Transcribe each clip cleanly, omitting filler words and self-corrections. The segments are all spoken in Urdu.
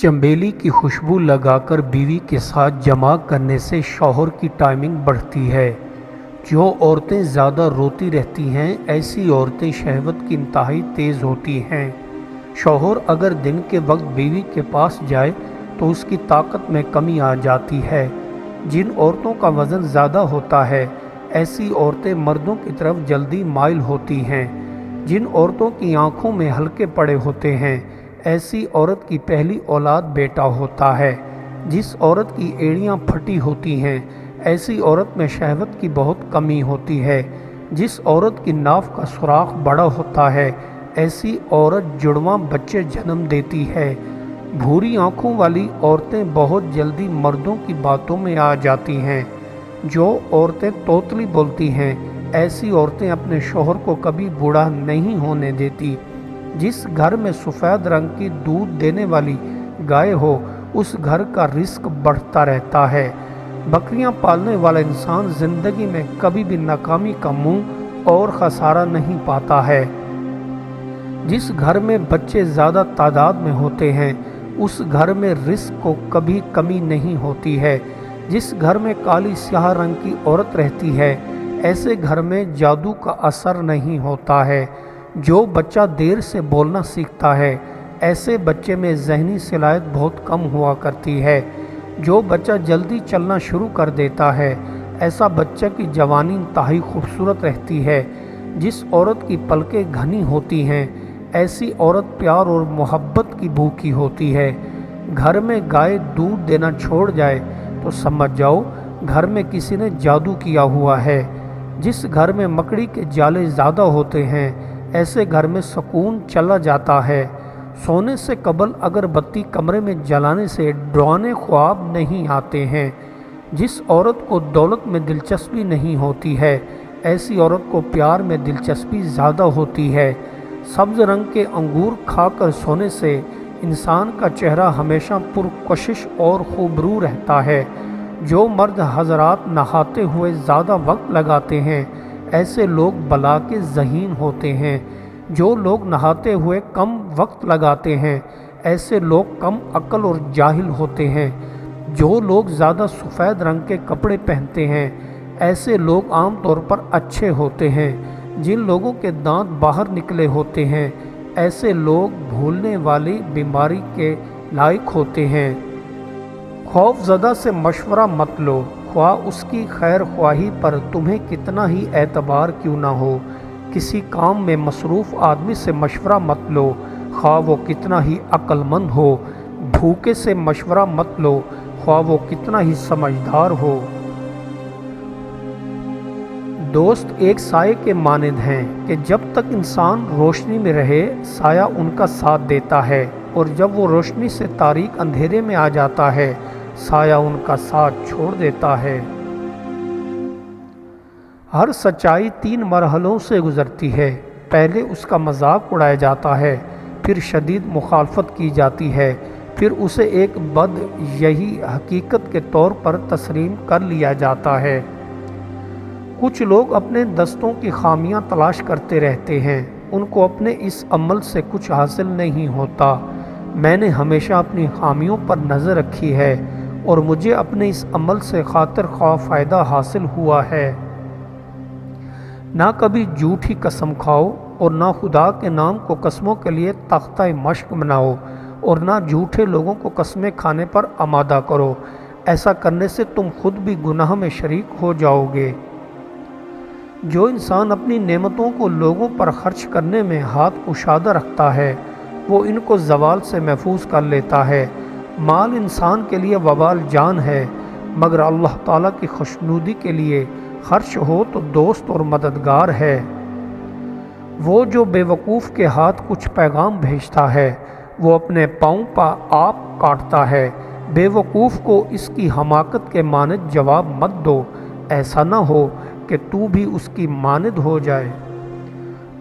چنبیلی کی خوشبو لگا کر بیوی کے ساتھ جماع کرنے سے شوہر کی ٹائمنگ بڑھتی ہے۔ جو عورتیں زیادہ روتی رہتی ہیں ایسی عورتیں شہوت کی انتہائی تیز ہوتی ہیں۔ شوہر اگر دن کے وقت بیوی کے پاس جائے تو اس کی طاقت میں کمی آ جاتی ہے۔ جن عورتوں کا وزن زیادہ ہوتا ہے ایسی عورتیں مردوں کی طرف جلدی مائل ہوتی ہیں۔ جن عورتوں کی آنکھوں میں ہلکے پڑے ہوتے ہیں ایسی عورت کی پہلی اولاد بیٹا ہوتا ہے۔ جس عورت کی ایڑیاں پھٹی ہوتی ہیں ایسی عورت میں شہوت کی بہت کمی ہوتی ہے۔ جس عورت کی ناف کا سوراخ بڑا ہوتا ہے ایسی عورت جڑواں بچے جنم دیتی ہے۔ بھوری آنکھوں والی عورتیں بہت جلدی مردوں کی باتوں میں آ جاتی ہیں۔ جو عورتیں توتلی بولتی ہیں ایسی عورتیں اپنے شوہر کو کبھی بوڑھا نہیں ہونے دیتی۔ جس گھر میں سفید رنگ کی دودھ دینے والی گائے ہو اس گھر کا رزق بڑھتا رہتا ہے۔ بکریاں پالنے والا انسان زندگی میں کبھی بھی ناکامی کا منہ اور خسارہ نہیں پاتا ہے۔ جس گھر میں بچے زیادہ تعداد میں ہوتے ہیں اس گھر میں رزق کو کبھی کمی نہیں ہوتی ہے۔ جس گھر میں کالی سیاہ رنگ کی عورت رہتی ہے ایسے گھر میں جادو کا اثر نہیں ہوتا ہے۔ جو بچہ دیر سے بولنا سیکھتا ہے ایسے بچے میں ذہنی صلاحیت بہت کم ہوا کرتی ہے۔ جو بچہ جلدی چلنا شروع کر دیتا ہے ایسا بچہ کی جوانی انتہائی خوبصورت رہتی ہے۔ جس عورت کی پلکیں گھنی ہوتی ہیں ایسی عورت پیار اور محبت کی بھوکی ہوتی ہے۔ گھر میں گائے دودھ دینا چھوڑ جائے تو سمجھ جاؤ گھر میں کسی نے جادو کیا ہوا ہے۔ جس گھر میں مکڑی کے جالے زیادہ ہوتے ہیں ایسے گھر میں سکون چلا جاتا ہے۔ سونے سے قبل اگر بتی کمرے میں جلانے سے ڈرانے خواب نہیں آتے ہیں۔ جس عورت کو دولت میں دلچسپی نہیں ہوتی ہے ایسی عورت کو پیار میں دلچسپی زیادہ ہوتی ہے۔ سبز رنگ کے انگور کھا کر سونے سے انسان کا چہرہ ہمیشہ پرکشش اور خوبرو رہتا ہے۔ جو مرد حضرات نہاتے ہوئے زیادہ وقت لگاتے ہیں ایسے لوگ بلا کے ذہین ہوتے ہیں۔ جو لوگ نہاتے ہوئے کم وقت لگاتے ہیں ایسے لوگ کم عقل اور جاہل ہوتے ہیں۔ جو لوگ زیادہ سفید رنگ کے کپڑے پہنتے ہیں ایسے لوگ عام طور پر اچھے ہوتے ہیں۔ جن لوگوں کے دانت باہر نکلے ہوتے ہیں ایسے لوگ بھولنے والی بیماری کے لائق ہوتے ہیں۔ خوف زدہ سے مشورہ مت لو خواہ اس کی خیر خواہی پر تمہیں کتنا ہی اعتبار کیوں نہ ہو۔ کسی کام میں مصروف آدمی سے مشورہ مت لو خواہ وہ کتنا ہی عقل مند ہو۔ بھوکے سے مشورہ مت لو خواہ وہ کتنا ہی سمجھدار ہو۔ دوست ایک سائے کے مانند ہیں کہ جب تک انسان روشنی میں رہے سایہ ان کا ساتھ دیتا ہے اور جب وہ روشنی سے تاریک اندھیرے میں آ جاتا ہے سایہ ان کا ساتھ چھوڑ دیتا ہے۔ ہر سچائی 3 مرحلوں سے گزرتی ہے۔ پہلے اس کا مذاق اڑایا جاتا ہے، پھر شدید مخالفت کی جاتی ہے، پھر اسے ایک یہی حقیقت کے طور پر تسلیم کر لیا جاتا ہے۔ کچھ لوگ اپنے دستوں کی خامیاں تلاش کرتے رہتے ہیں، ان کو اپنے اس عمل سے کچھ حاصل نہیں ہوتا۔ میں نے ہمیشہ اپنی خامیوں پر نظر رکھی ہے اور مجھے اپنے اس عمل سے خاطر خواہ فائدہ حاصل ہوا ہے۔ نہ کبھی جھوٹی قسم کھاؤ اور نہ خدا کے نام کو قسموں کے لیے تختہ مشق بناؤ اور نہ جھوٹے لوگوں کو قسمیں کھانے پر آمادہ کرو۔ ایسا کرنے سے تم خود بھی گناہ میں شریک ہو جاؤ گے۔ جو انسان اپنی نعمتوں کو لوگوں پر خرچ کرنے میں ہاتھ کشادہ رکھتا ہے وہ ان کو زوال سے محفوظ کر لیتا ہے۔ مال انسان کے لیے وبال جان ہے مگر اللہ تعالیٰ کی خوشنودی کے لیے خرچ ہو تو دوست اور مددگار ہے۔ وہ جو بے وقوف کے ہاتھ کچھ پیغام بھیجتا ہے وہ اپنے پاؤں پہ آپ کاٹتا ہے۔ بے وقوف کو اس کی حماقت کے مانند جواب مت دو، ایسا نہ ہو کہ تو بھی اس کی مانند ہو جائے۔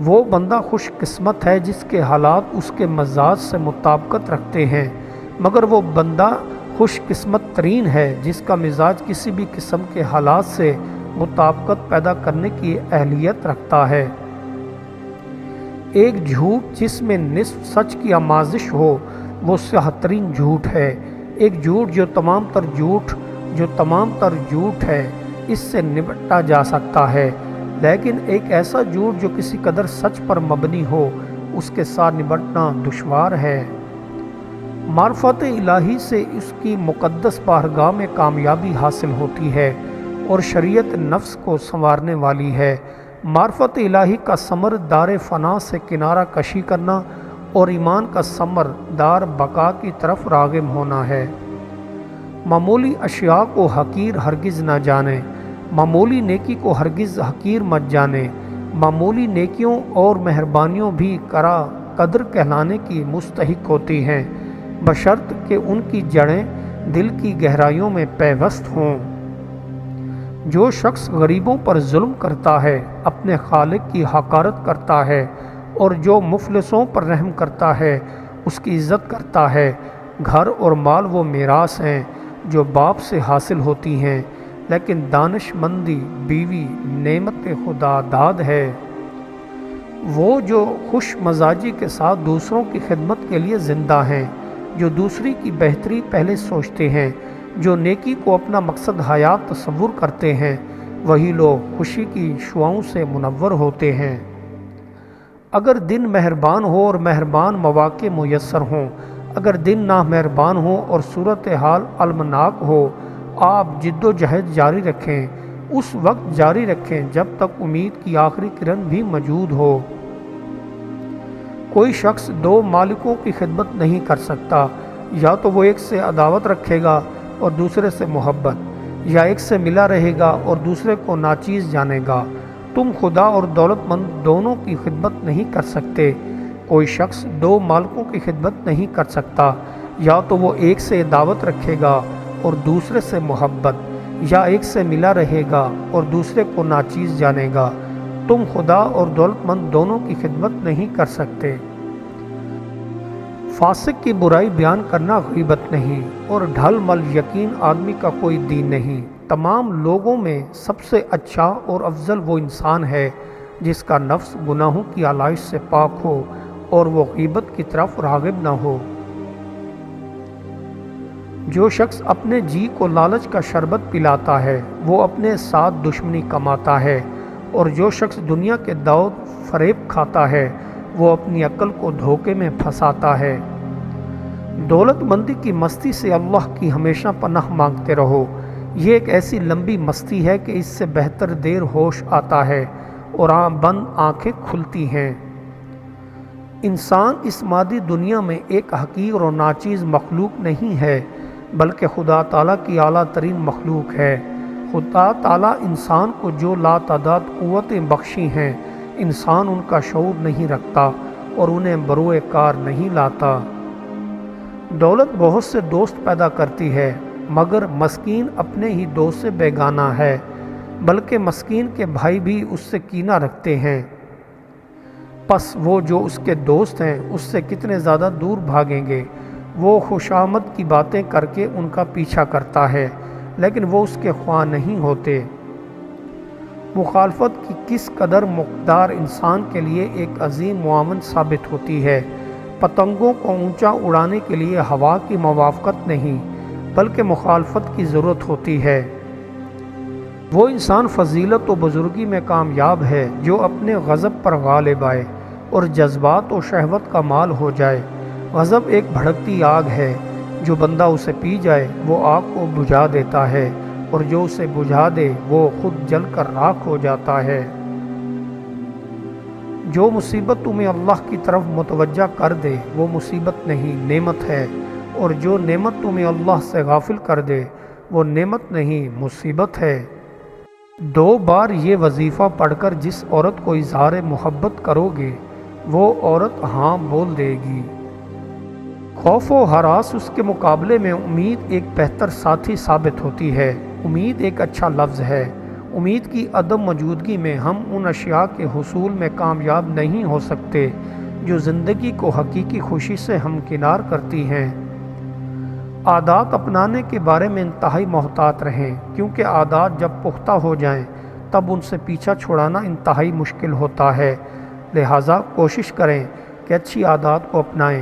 وہ بندہ خوش قسمت ہے جس کے حالات اس کے مزاج سے مطابقت رکھتے ہیں، مگر وہ بندہ خوش قسمت ترین ہے جس کا مزاج کسی بھی قسم کے حالات سے مطابقت پیدا کرنے کی اہلیت رکھتا ہے۔ ایک جھوٹ جس میں نصف سچ کی آمیزش ہو وہ سیاہ ترین جھوٹ ہے، ایک جھوٹ جو تمام تر جھوٹ ہے اس سے نمٹا جا سکتا ہے، لیکن ایک ایسا جھوٹ جو کسی قدر سچ پر مبنی ہو اس کے ساتھ نمٹنا دشوار ہے۔ معرفت الہی سے اس کی مقدس بارگاہ میں کامیابی حاصل ہوتی ہے اور شریعت نفس کو سنوارنے والی ہے۔ معرفت الہی کا ثمر دار فنا سے کنارہ کشی کرنا اور ایمان کا ثمر دار بقا کی طرف راغب ہونا ہے۔ معمولی اشیاء کو حقیر ہرگز نہ جانے، معمولی نیکی کو ہرگز حقیر مت جانے۔ معمولی نیکیوں اور مہربانیوں بھی قدر کہلانے کی مستحق ہوتی ہیں، بشرط کہ ان کی جڑیں دل کی گہرائیوں میں پیوست ہوں۔ جو شخص غریبوں پر ظلم کرتا ہے اپنے خالق کی حقارت کرتا ہے، اور جو مفلسوں پر رحم کرتا ہے اس کی عزت کرتا ہے۔ گھر اور مال وہ میراث ہیں جو باپ سے حاصل ہوتی ہیں، لیکن دانش مندی بیوی نعمت خدا داد ہے۔ وہ جو خوش مزاجی کے ساتھ دوسروں کی خدمت کے لیے زندہ ہیں، جو دوسری کی بہتری پہلے سوچتے ہیں، جو نیکی کو اپنا مقصد حیات تصور کرتے ہیں، وہی لوگ خوشی کی شعاؤں سے منور ہوتے ہیں۔ اگر دن مہربان ہو اور مہربان مواقع میسر ہوں، اگر دن نامہربان ہو اور صورتحال المناک ہو، آپ جد و جہد جاری رکھیں، اس وقت جاری رکھیں جب تک امید کی آخری کرن بھی موجود ہو۔ کوئی شخص دو مالکوں کی خدمت نہیں کر سکتا، یا تو وہ ایک سے عداوت رکھے گا اور دوسرے سے محبت، یا ایک سے ملا رہے گا اور دوسرے کو ناچیز جانے گا۔ تم خدا اور دولت مند دونوں کی خدمت نہیں کر سکتے۔ کوئی شخص دو مالکوں کی خدمت نہیں کر سکتا، یا تو وہ ایک سے عداوت رکھے گا اور دوسرے سے محبت، یا ایک سے ملا رہے گا اور دوسرے کو ناچیز جانے گا۔ تم خدا اور دولت مند دونوں کی خدمت نہیں کر سکتے۔ فاسق کی برائی بیان کرنا غیبت نہیں، اور ڈھل مل یقین آدمی کا کوئی دین نہیں۔ تمام لوگوں میں سب سے اچھا اور افضل وہ انسان ہے جس کا نفس گناہوں کی آلائش سے پاک ہو اور وہ غیبت کی طرف راغب نہ ہو۔ جو شخص اپنے جی کو لالچ کا شربت پلاتا ہے وہ اپنے ساتھ دشمنی کماتا ہے، اور جو شخص دنیا کے دور فریب کھاتا ہے وہ اپنی عقل کو دھوکے میں پھنساتا ہے۔ دولت مندی کی مستی سے اللہ کی ہمیشہ پناہ مانگتے رہو۔ یہ ایک ایسی لمبی مستی ہے کہ اس سے بہتر دیر ہوش آتا ہے اور بند آنکھیں کھلتی ہیں۔ انسان اس مادی دنیا میں ایک حقیر اور ناچیز مخلوق نہیں ہے، بلکہ خدا تعالیٰ کی اعلیٰ ترین مخلوق ہے۔ خدا تعالیٰ انسان کو جو لاتعداد قوتیں بخشی ہیں، انسان ان کا شعور نہیں رکھتا اور انہیں بروئے کار نہیں لاتا۔ دولت بہت سے دوست پیدا کرتی ہے، مگر مسکین اپنے ہی دوست سے بیگانہ ہے، بلکہ مسکین کے بھائی بھی اس سے کینہ رکھتے ہیں۔ پس وہ جو اس کے دوست ہیں اس سے کتنے زیادہ دور بھاگیں گے۔ وہ خوشامد کی باتیں کر کے ان کا پیچھا کرتا ہے، لیکن وہ اس کے خواہ نہیں ہوتے۔ مخالفت کی کس قدر مقدار انسان کے لیے ایک عظیم معاون ثابت ہوتی ہے۔ پتنگوں کو اونچا اڑانے کے لیے ہوا کی موافقت نہیں، بلکہ مخالفت کی ضرورت ہوتی ہے۔ وہ انسان فضیلت و بزرگی میں کامیاب ہے جو اپنے غضب پر غالب آئے اور جذبات و شہوت کا مال ہو جائے۔ غضب ایک بھڑکتی آگ ہے، جو بندہ اسے پی جائے وہ آگ کو بجھا دیتا ہے، اور جو اسے بجھا دے وہ خود جل کر راکھ ہو جاتا ہے۔ جو مصیبت تمہیں اللہ کی طرف متوجہ کر دے وہ مصیبت نہیں، نعمت ہے، اور جو نعمت تمہیں اللہ سے غافل کر دے وہ نعمت نہیں، مصیبت ہے۔ 2 بار یہ وظیفہ پڑھ کر جس عورت کو اظہار محبت کرو گے وہ عورت ہاں بول دے گی۔ خوف و ہراس اس کے مقابلے میں امید ایک بہتر ساتھی ثابت ہوتی ہے۔ امید ایک اچھا لفظ ہے۔ امید کی عدم موجودگی میں ہم ان اشیاء کے حصول میں کامیاب نہیں ہو سکتے جو زندگی کو حقیقی خوشی سے ہمکنار کرتی ہیں۔ عادات اپنانے کے بارے میں انتہائی محتاط رہیں، کیونکہ عادات جب پختہ ہو جائیں تب ان سے پیچھا چھڑانا انتہائی مشکل ہوتا ہے۔ لہٰذا کوشش کریں کہ اچھی عادات کو اپنائیں